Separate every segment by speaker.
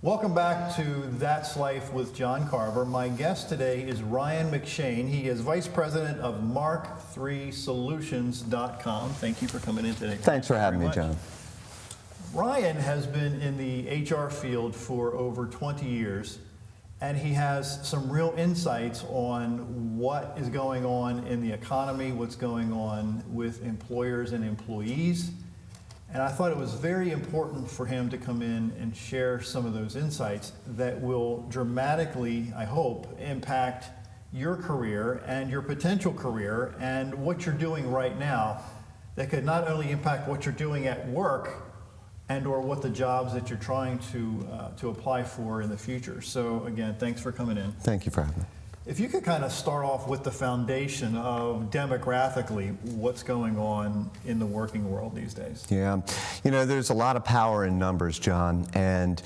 Speaker 1: Welcome back to That's Life with John Carver. My guest today is Ryan McShane. He is Vice President of Mark3Solutions.com. Thank you for coming in today.
Speaker 2: Thanks for having me, John.
Speaker 1: Ryan has been in the HR field for over 20 years, and he has some real insights on what is going on in the economy, what's going on with employers and employees. And I thought it was very important for him to come in and share some of those insights that will dramatically, I hope, impact your career and your potential career and what you're doing right now that could not only impact what you're doing at work and or what the jobs that you're trying to apply for in the future. So again, thanks for coming in.
Speaker 2: Thank you for having me.
Speaker 1: If you could kind of start off with the foundation of demographically what's going on in the working world these days.
Speaker 2: Yeah, you know, there's a lot of power in numbers, John, and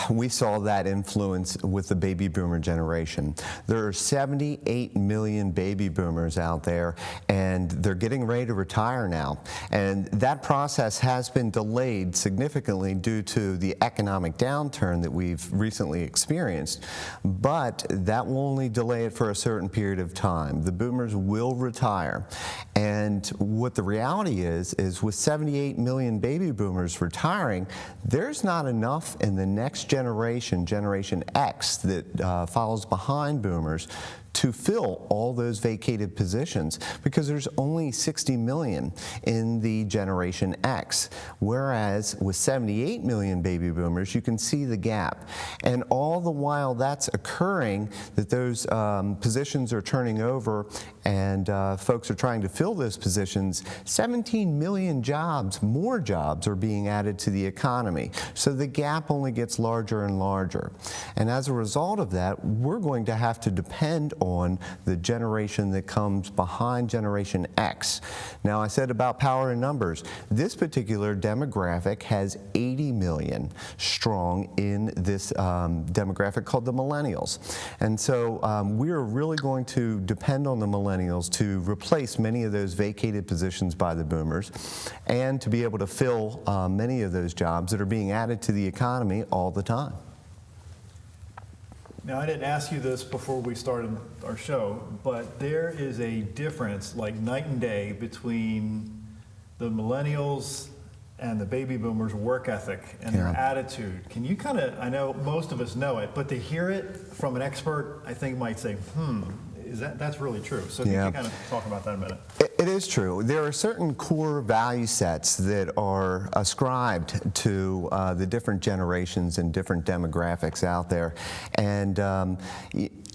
Speaker 2: we saw that influence with the baby boomer generation. There are 78 million baby boomers out there, and they're getting ready to retire now. And that process has been delayed significantly due to the economic downturn that we've recently experienced, but that will only delay it for a certain period of time. The boomers will retire. And what the reality is with 78 million baby boomers retiring, there's not enough in the next generation, Generation X, that follows behind boomers to fill all those vacated positions because there's only 60 million in the Generation X. Whereas with 78 million baby boomers, you can see the gap. And all the while that's occurring, that those positions are turning over and folks are trying to fill those positions, 17 million jobs, more jobs are being added to the economy. So the gap only gets larger and larger. And as a result of that, we're going to have to depend on the generation that comes behind Generation X. Now, I said about power in numbers. This particular demographic has 80 million strong in this demographic called the Millennials. And so we are really going to depend on the Millennials to replace many of those vacated positions by the boomers and to be able to fill many of those jobs that are being added to the economy all the time.
Speaker 1: Now, I didn't ask you this before we started our show, but there is a difference like night and day between the millennials and the baby boomers' work ethic and their attitude. Can you kind of, I know most of us know it, but to hear it from an expert, I think might say, that's really true. So can you kind of talk about that a minute?
Speaker 2: It is true. There are certain core value sets that are ascribed to the different generations and different demographics out there. And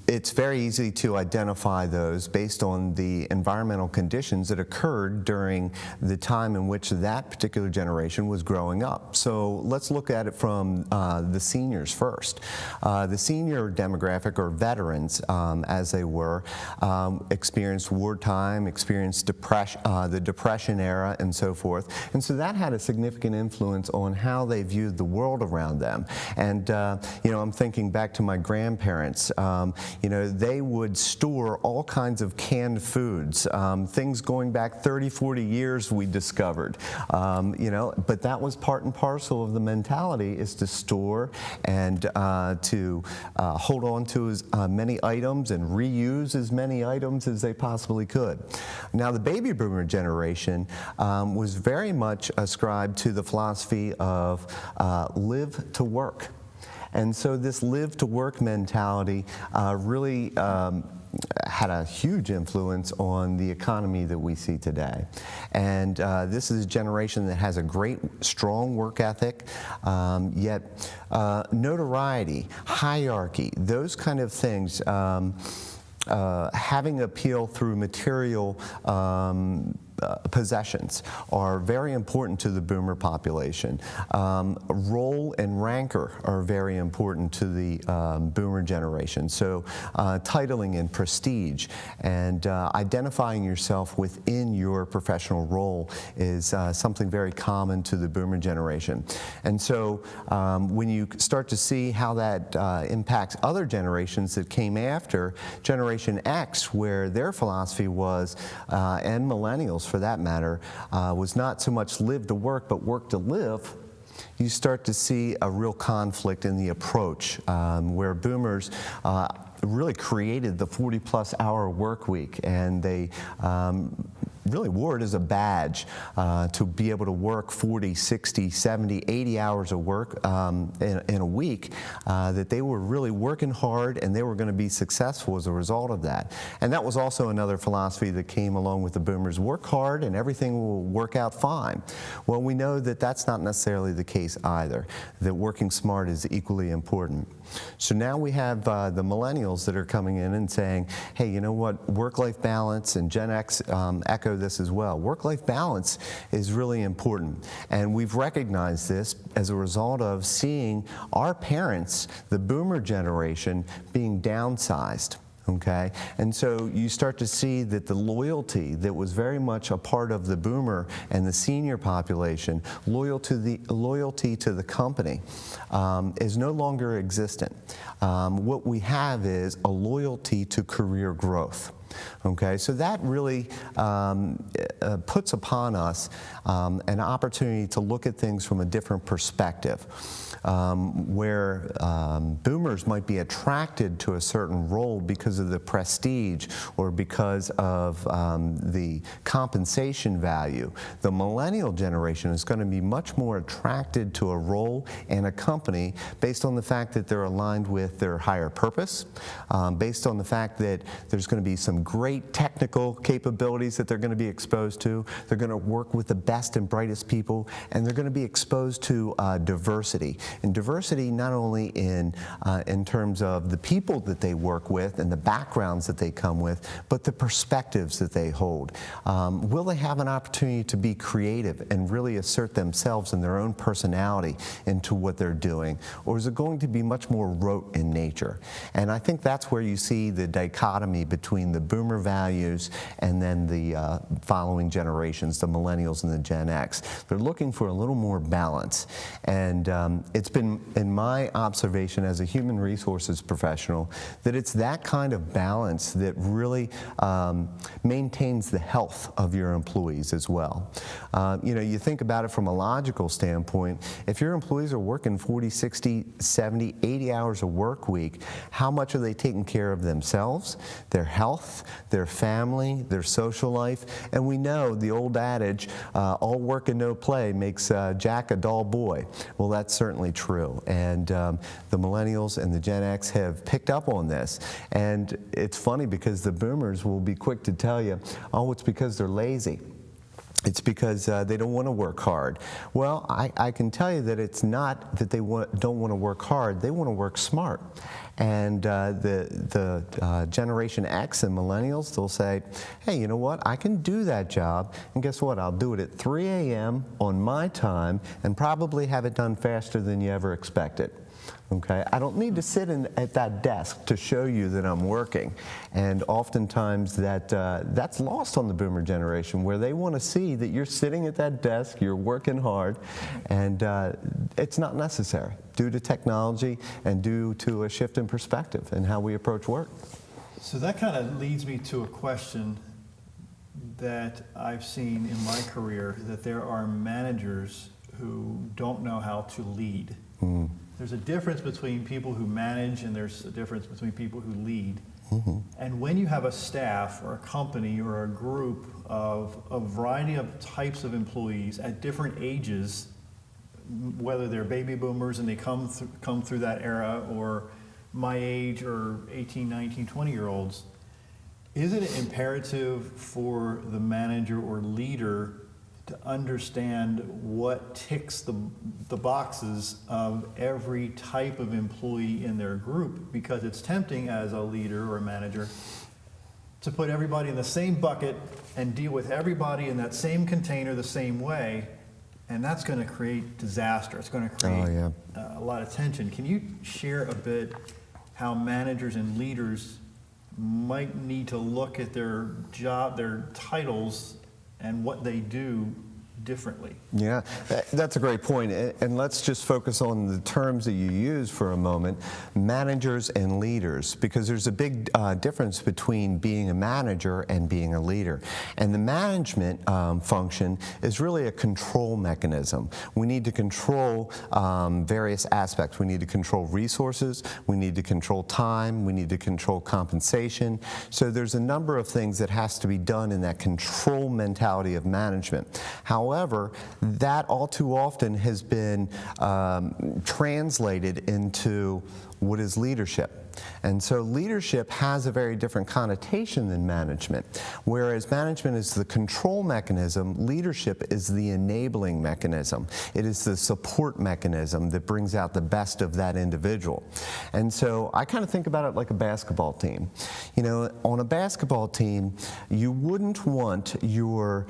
Speaker 2: it's very easy to identify those based on the environmental conditions that occurred during the time in which that particular generation was growing up. So let's look at it from the seniors first. The senior demographic, or veterans as they were, experienced wartime, experienced the Depression era, and so forth. And so that had a significant influence on how they viewed the world around them. And you know, I'm thinking back to my grandparents. You know, they would store all kinds of canned foods, things going back 30, 40 years we discovered, you know, but that was part and parcel of the mentality, is to store and to hold on to as many items and reuse as many items as they possibly could. Now, the baby boomer generation was very much ascribed to the philosophy of live to work. And so this live to work mentality really had a huge influence on the economy that we see today. And this is a generation that has a great, strong work ethic, yet notoriety, hierarchy, those kind of things, having appeal through material possessions are very important to the boomer population. Role and rancor are very important to the boomer generation. So titling and prestige and identifying yourself within your professional role is something very common to the boomer generation. And so when you start to see how that impacts other generations that came after, Generation X, where their philosophy was, and millennials for that matter, was not so much live to work, but work to live. you start to see a real conflict in the approach, where boomers really created the 40-plus hour work week, and they really wore it as a badge to be able to work 40, 60, 70, 80 hours of work in a week, that they were really working hard and they were going to be successful as a result of that. And that was also another philosophy that came along with the boomers: work hard and everything will work out fine. Well, we know that that's not necessarily the case either, that working smart is equally important. So now we have the millennials that are coming in and saying, hey, you know what, work-life balance, and Gen X echo this as well. Work-life balance is really important, and we've recognized this as a result of seeing our parents, the boomer generation, being downsized. Okay, and so you start to see that the loyalty that was very much a part of the boomer and the senior population, loyalty to the company, is no longer existent. What we have is a loyalty to career growth. Okay, so that really puts upon us an opportunity to look at things from a different perspective, where boomers might be attracted to a certain role because of the prestige or because of the compensation value. The millennial generation is going to be much more attracted to a role and a company based on the fact that they're aligned with their higher purpose, based on the fact that there's going to be some great technical capabilities that they're going to be exposed to. They're going to work with the best and brightest people, and they're going to be exposed to diversity. And diversity not only in terms of the people that they work with and the backgrounds that they come with, but the perspectives that they hold. Will they have an opportunity to be creative and really assert themselves and their own personality into what they're doing? Or is it going to be much more rote in nature? And I think that's where you see the dichotomy between the boomer values and then the following generations, the millennials and the Gen X. They're looking for a little more balance. And it's been, in my observation as a human resources professional, that it's that kind of balance that really maintains the health of your employees as well. You know, you think about it from a logical standpoint. If your employees are working 40, 60, 70, 80 hours a work week, how much are they taking care of themselves, their health, their family, their social life? And we know the old adage, all work and no play makes Jack a dull boy. Well, that's certainly true. And the millennials and the Gen X have picked up on this. And it's funny because the boomers will be quick to tell you, oh, it's because they're lazy. It's because they don't want to work hard. Well, I can tell you that it's not that they don't want to work hard. They want to work smart. And the Generation X and millennials, they'll say, hey, you know what? I can do that job. And guess what? I'll do it at 3 a.m. on my time and probably have it done faster than you ever expected. Okay, I don't need to sit at that desk to show you that I'm working. And oftentimes that's lost on the boomer generation, where they want to see that you're sitting at that desk, you're working hard, and it's not necessary due to technology and due to a shift in perspective and how we approach work.
Speaker 1: So that kind of leads me to a question that I've seen in my career, that there are managers who don't know how to lead. There's a difference between people who manage and there's a difference between people who lead. And when you have a staff or a company or a group of a variety of types of employees at different ages, whether they're baby boomers and they come through that era, or my age, or 18, 19, 20-year-olds, isn't it imperative for the manager or leader to understand what ticks the boxes of every type of employee in their group? Because it's tempting as a leader or a manager to put everybody in the same bucket and deal with everybody in that same container the same way, and that's going to create disaster. It's going to create a lot of tension. Can you share a bit how managers and leaders might need to look at their job, their titles, and what they do differently?
Speaker 2: Yeah, that's a great point. And let's just focus on the terms that you use for a moment, managers and leaders, because there's a big difference between being a manager and being a leader. And the management function is really a control mechanism. We need to control various aspects. We need to control resources, we need to control time, we need to control compensation. So there's a number of things that has to be done in that control mentality of management. However, that all too often has been translated into what is leadership. And so leadership has a very different connotation than management. Whereas management is the control mechanism, leadership is the enabling mechanism. It is the support mechanism that brings out the best of that individual. And so I kind of think about it like a basketball team. You know, on a basketball team, you wouldn't want your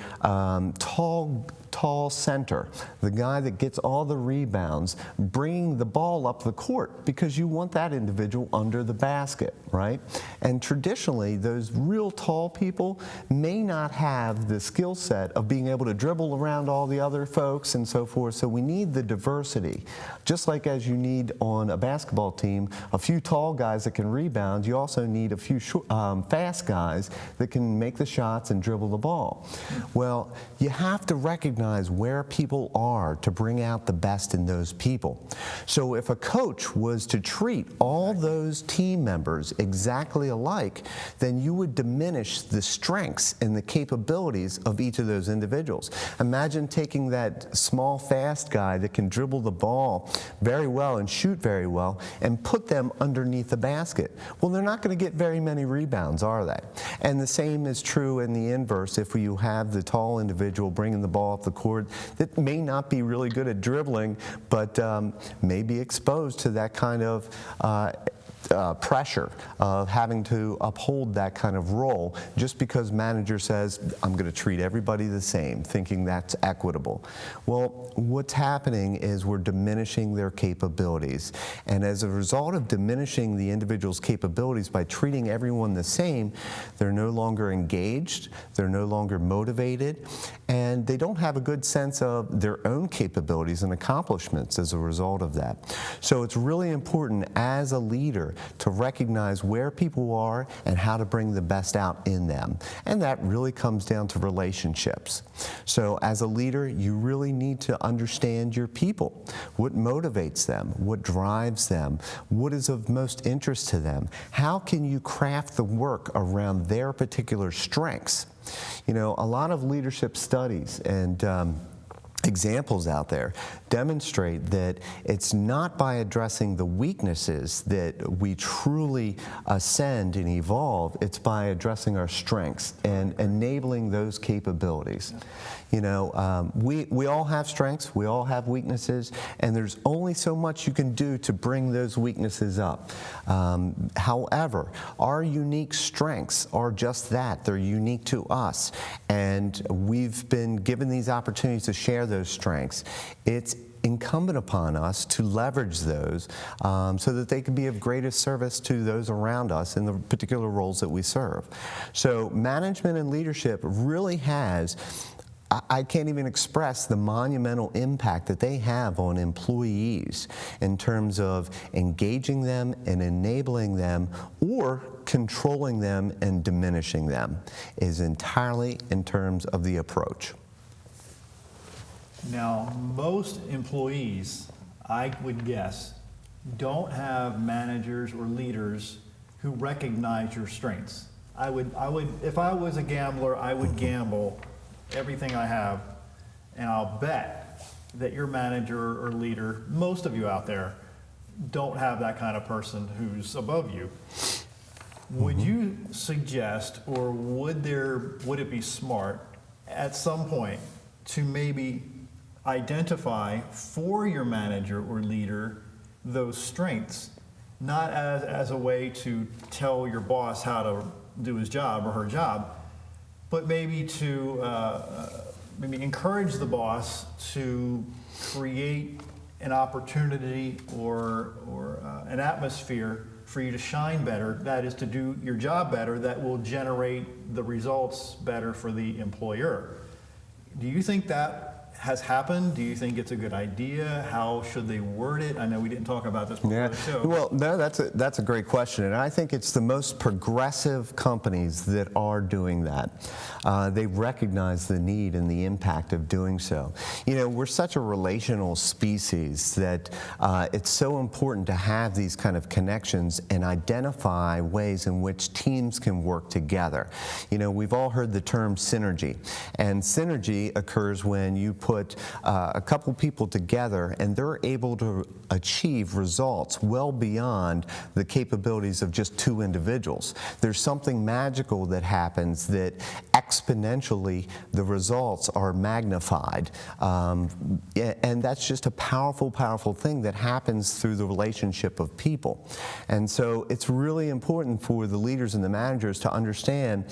Speaker 2: tall center, the guy that gets all the rebounds, bringing the ball up the court, because you want that individual under the basket, right? And traditionally, those real tall people may not have the skill set of being able to dribble around all the other folks and so forth, so we need the diversity. Just like as you need on a basketball team a few tall guys that can rebound, you also need a few fast guys that can make the shots and dribble the ball. Well, you have to recognize where people are to bring out the best in those people. So if a coach was to treat all those team members exactly alike, then you would diminish the strengths and the capabilities of each of those individuals. Imagine taking that small, fast guy that can dribble the ball very well and shoot very well and put them underneath the basket. Well, they're not going to get very many rebounds, are they? And the same is true in the inverse. If you have the tall individual bringing the ball up the court that may not be really good at dribbling, but may be exposed to that kind of pressure of having to uphold that kind of role just because manager says, I'm going to treat everybody the same, thinking that's equitable. Well, what's happening is we're diminishing their capabilities. And as a result of diminishing the individual's capabilities by treating everyone the same, they're no longer engaged, they're no longer motivated, and they don't have a good sense of their own capabilities and accomplishments as a result of that. So it's really important as a leader to recognize where people are and how to bring the best out in them. And that really comes down to relationships. So as a leader, you really need to understand your people. What motivates them? What drives them? What is of most interest to them? How can you craft the work around their particular strengths? You know, a lot of leadership studies and examples out there demonstrate that it's not by addressing the weaknesses that we truly ascend and evolve, it's by addressing our strengths and enabling those capabilities. You know, we all have strengths, we all have weaknesses, and there's only so much you can do to bring those weaknesses up. However, our unique strengths are just that. They're unique to us, and we've been given these opportunities to share those strengths. It's incumbent upon us to leverage those so that they can be of greatest service to those around us in the particular roles that we serve. So management and leadership really has, I can't even express the monumental impact that they have on employees in terms of engaging them and enabling them, or controlling them and diminishing them, is entirely in terms of the approach.
Speaker 1: Now, most employees, I would guess, don't have managers or leaders who recognize your strengths. I would, if I was a gambler, I would gamble everything I have, and I'll bet that your manager or leader, most of you out there, don't have that kind of person who's above you. Would you suggest, or would it be smart at some point to maybe identify for your manager or leader those strengths, not as a way to tell your boss how to do his job or her job, but maybe to maybe encourage the boss to create an opportunity or an atmosphere for you to shine better, that is to do your job better, that will generate the results better for the employer. Do you think that has happened? Do you think it's a good idea? How should they word it? I know we didn't talk about this before the show.
Speaker 2: Well, no, that's a great question, and I think it's the most progressive companies that are doing that. They recognize the need and the impact of doing so. You know, we're such a relational species that it's so important to have these kind of connections and identify ways in which teams can work together. You know, we've all heard the term synergy, and synergy occurs when you put a couple people together and they're able to achieve results well beyond the capabilities of just two individuals. There's something magical that happens that exponentially the results are magnified, and that's just a powerful, powerful thing that happens through the relationship of people. And so it's really important for the leaders and the managers to understand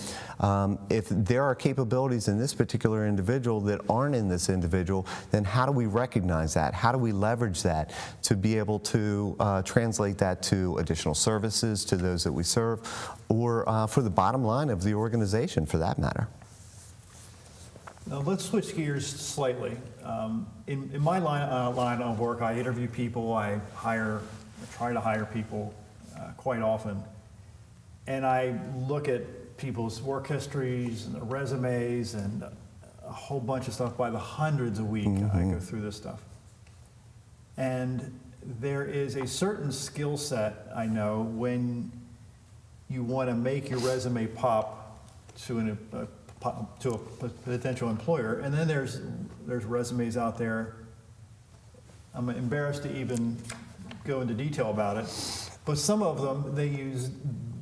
Speaker 2: if there are capabilities in this particular individual that aren't in this individual, then how do we recognize that? How do we leverage that to be able to translate that to additional services to those that we serve, or for the bottom line of the organization, for that matter?
Speaker 1: Now let's switch gears slightly. In my line of work, I interview people, I try to hire people quite often, and I look at people's work histories and their resumes and a whole bunch of stuff by the hundreds a week. I go through this stuff. And there is a certain skill set, I know, when you want to make your resume pop to a potential employer. And then there's resumes out there. I'm embarrassed to even go into detail about it, but some of them, they use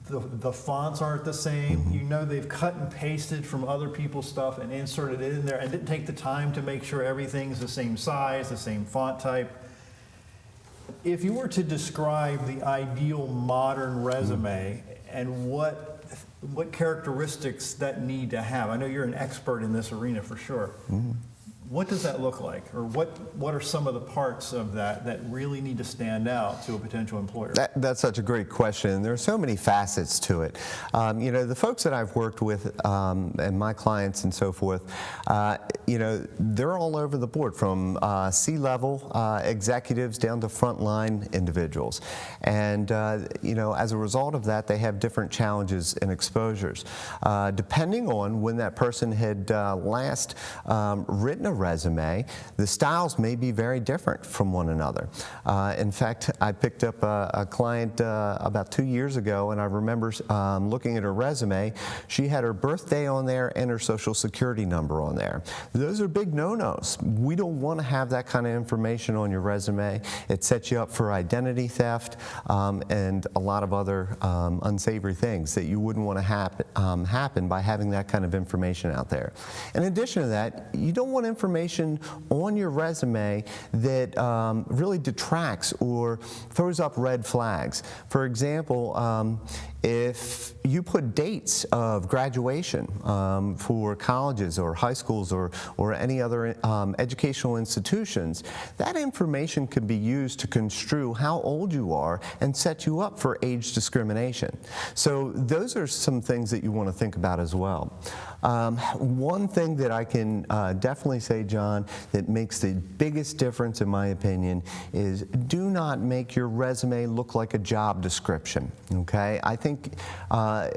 Speaker 1: the fonts aren't the same. You know, they've cut and pasted from other people's stuff and inserted it in there and didn't take the time to make sure everything's the same size, the same font type. If you were to describe the ideal modern resume and what characteristics that need to have, I know you're an expert in this arena for sure. What does that look like? Or what are some of the parts of that really need to stand out to a potential employer?
Speaker 2: That's such a great question. There are so many facets to it. You know, the folks that I've worked with and my clients and so forth, you know, they're all over the board, from C-level executives down to frontline individuals. And, you know, as a result of that, they have different challenges and exposures. Depending on when that person had last written a resume, the styles may be very different from one another. In fact, I picked up a client about 2 years ago, and I remember looking at her resume. She had her birthday on there and her social security number on there. Those are big no-nos. We don't want to have that kind of information on your resume. It sets you up for identity theft and a lot of other unsavory things that you wouldn't want to happen by having that kind of information out there. In addition to that, you don't want information on your resume that really detracts or throws up red flags. For example, if you put dates of graduation for colleges or high schools or any other educational institutions, that information could be used to construe how old you are and set you up for age discrimination. So those are some things that you want to think about as well. One thing that I can definitely say, John, that makes the biggest difference in my opinion is do not make your resume look like a job description, okay? I think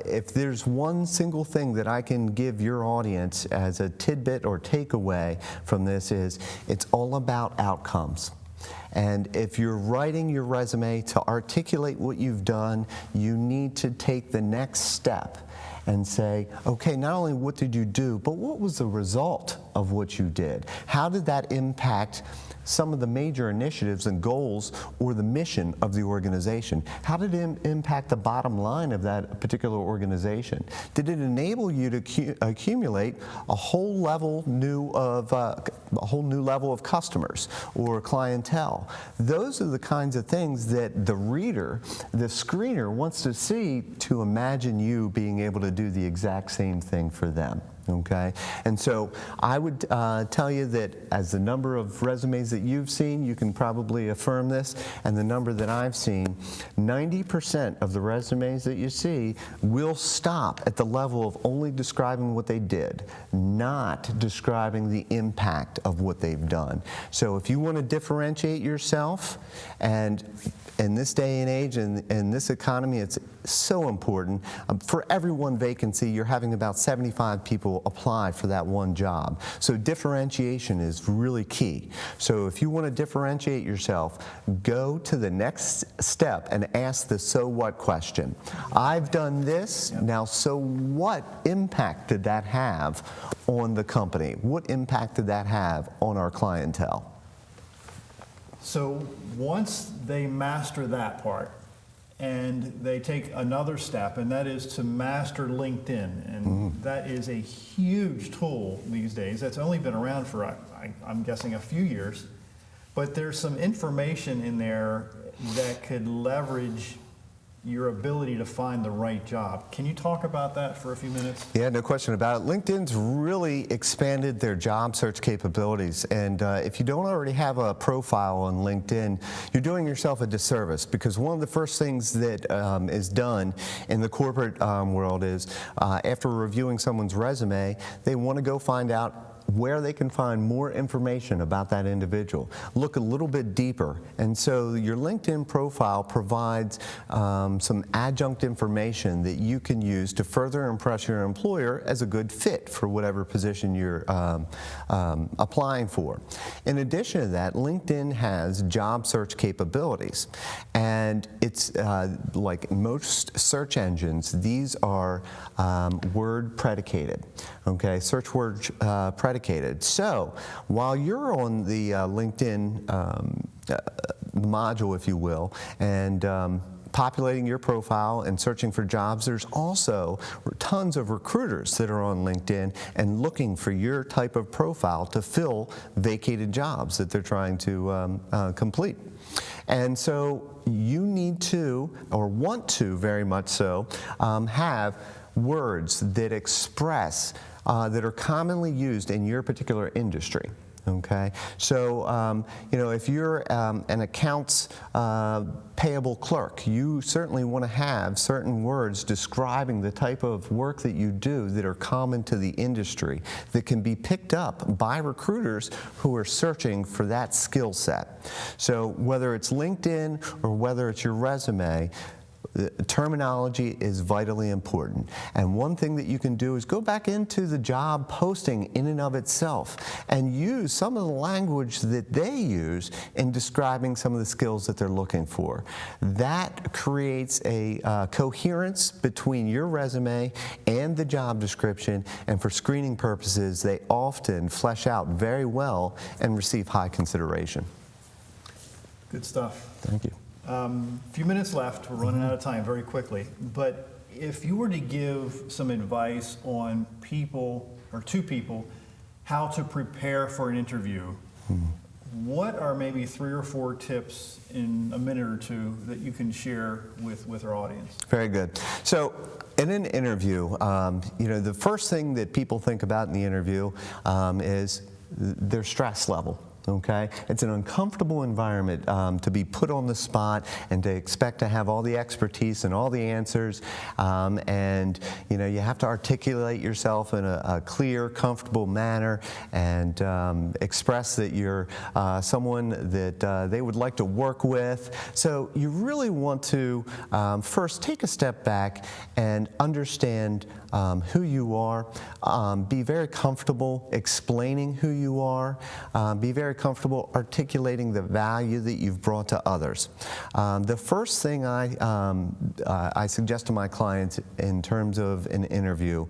Speaker 2: if there's one single thing that I can give your audience as a tidbit or takeaway from this is it's all about outcomes. And if you're writing your resume to articulate what you've done, you need to take the next step and say, okay, not only what did you do, but what was the result of what you did? How did that impact some of the major initiatives and goals or the mission of the organization? How did it impact the bottom line of that particular organization? Did it enable you to accumulate a whole new level of customers or clientele? Those are the kinds of things that the reader, the screener, wants to see to imagine you being able to do the exact same thing for them. Okay, and so I would tell you that as the number of resumes that you've seen, you can probably affirm this, and the number that I've seen, 90% of the resumes that you see will stop at the level of only describing what they did, not describing the impact impact of what they've done. So if you want to differentiate yourself, and in this day and age and in this economy, it's so important. For every one vacancy, you're having about 75 people apply for that one job. So differentiation is really key. So if you want to differentiate yourself, go to the next step and ask the so what question. I've done this, now so what impact did that have on the company? What impact did that have on our clientele?
Speaker 1: So once they master that part, and they take another step, and that is to master LinkedIn, and that is a huge tool these days. That's only been around for, I'm guessing, a few years, but there's some information in there that could leverage your ability to find the right job. Can you talk about that for a few minutes?
Speaker 2: Yeah, no question about it. LinkedIn's really expanded their job search capabilities, and if you don't already have a profile on LinkedIn, you're doing yourself a disservice, because one of the first things that is done in the corporate world is after reviewing someone's resume, they want to go find out where they can find more information about that individual. Look a little bit deeper. And so your LinkedIn profile provides some adjunct information that you can use to further impress your employer as a good fit for whatever position you're applying for. In addition to that, LinkedIn has job search capabilities. And it's like most search engines, these are word predicated, okay? Search word predicated. So while you're on the LinkedIn module, if you will, and populating your profile and searching for jobs, there's also tons of recruiters that are on LinkedIn and looking for your type of profile to fill vacated jobs that they're trying to complete. And so you need to, or want to very much so, have words that express that are commonly used in your particular industry. Okay, so you know, if you're an accounts payable clerk, you certainly want to have certain words describing the type of work that you do that are common to the industry, that can be picked up by recruiters who are searching for that skill set. So whether it's LinkedIn or whether it's your resume, the terminology is vitally important. And one thing that you can do is go back into the job posting in and of itself and use some of the language that they use in describing some of the skills that they're looking for. That creates a coherence between your resume and the job description, and for screening purposes, they often flesh out very well and receive high consideration.
Speaker 1: Good stuff.
Speaker 2: Thank you.
Speaker 1: A few minutes left. We're running out of time very quickly. But if you were to give some advice on people, or to people, how to prepare for an interview, what are maybe 3 or 4 tips in a minute or two that you can share with our audience? Very good.
Speaker 2: So in an interview, you know, the first thing that people think about in the interview is their stress level. Okay, it's an uncomfortable environment to be put on the spot and to expect to have all the expertise and all the answers, and you know, you have to articulate yourself in a clear, comfortable manner, and express that you're someone that they would like to work with. So you really want to first take a step back and understand who you are. Be very comfortable explaining who you are. Be very comfortable articulating the value that you've brought to others. The first thing I suggest to my clients in terms of an interview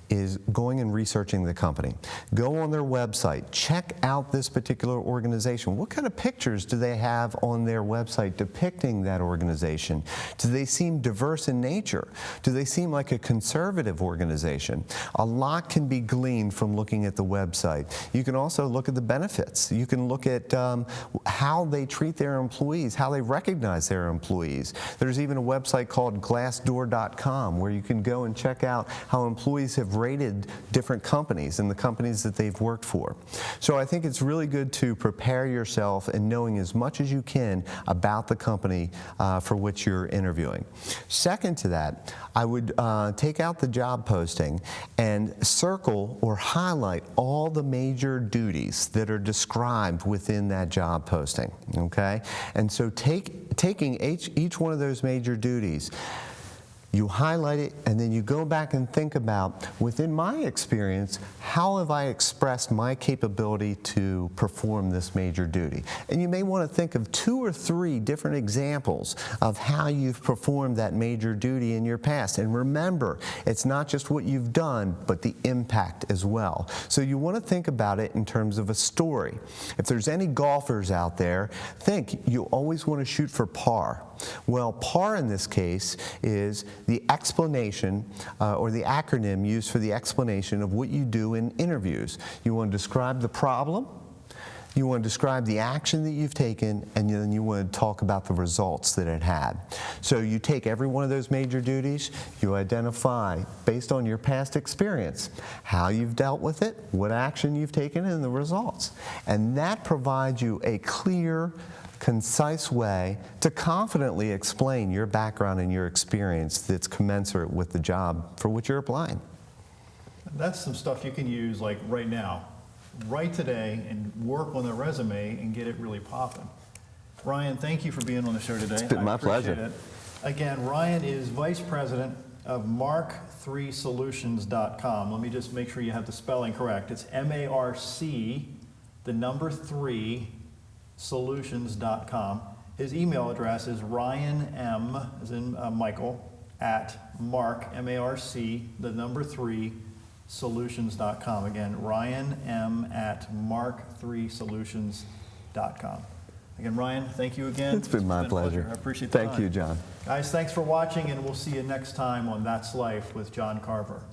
Speaker 2: is going and researching the company. Go on their website. Check out this particular organization. What kind of pictures do they have on their website depicting that organization? Do they seem diverse in nature? Do they seem like a conservative organization? A lot can be gleaned from looking at the website. You can also look at the benefits. You can look at how they treat their employees, how they recognize their employees. There's even a website called Glassdoor.com where you can go and check out how employees have rated different companies and the companies that they've worked for. So I think it's really good to prepare yourself and knowing as much as you can about the company for which you're interviewing. Second to that, I would take out the job posting and circle or highlight all the major duties that are described within that job posting, okay? And so taking each one of those major duties, you highlight it, and then you go back and think about, within my experience, how have I expressed my capability to perform this major duty? And you may want to think of 2 or 3 different examples of how you've performed that major duty in your past. And remember, it's not just what you've done, but the impact as well. So you want to think about it in terms of a story. If there's any golfers out there, you always want to shoot for par. Well, PAR in this case is the explanation or the acronym used for the explanation of what you do in interviews. You want to describe the problem, you want to describe the action that you've taken, and then you want to talk about the results that it had. So you take every one of those major duties, you identify, based on your past experience, how you've dealt with it, what action you've taken, and the results. And that provides you a clear, concise way to confidently explain your background and your experience that's commensurate with the job for which you're applying.
Speaker 1: That's some stuff you can use like right now, right today, and work on the resume and get it really popping. Ryan, thank you for being on the show today.
Speaker 2: It's been my pleasure.
Speaker 1: It. Again, Ryan is Vice President of Mark3Solutions.com. Let me just make sure you have the spelling correct. It's M-A-R-C, the number 3, solutions.com. His email address is ryanm, as in Michael, at mark, M-A-R-C, the number 3, solutions.com. Again, ryanm at mark3solutions.com. Again, Ryan, thank you again.
Speaker 2: It's been my pleasure.
Speaker 1: I appreciate the time.
Speaker 2: Thank you, John.
Speaker 1: Guys, thanks for watching, and we'll see you next time on That's Life with John Carver.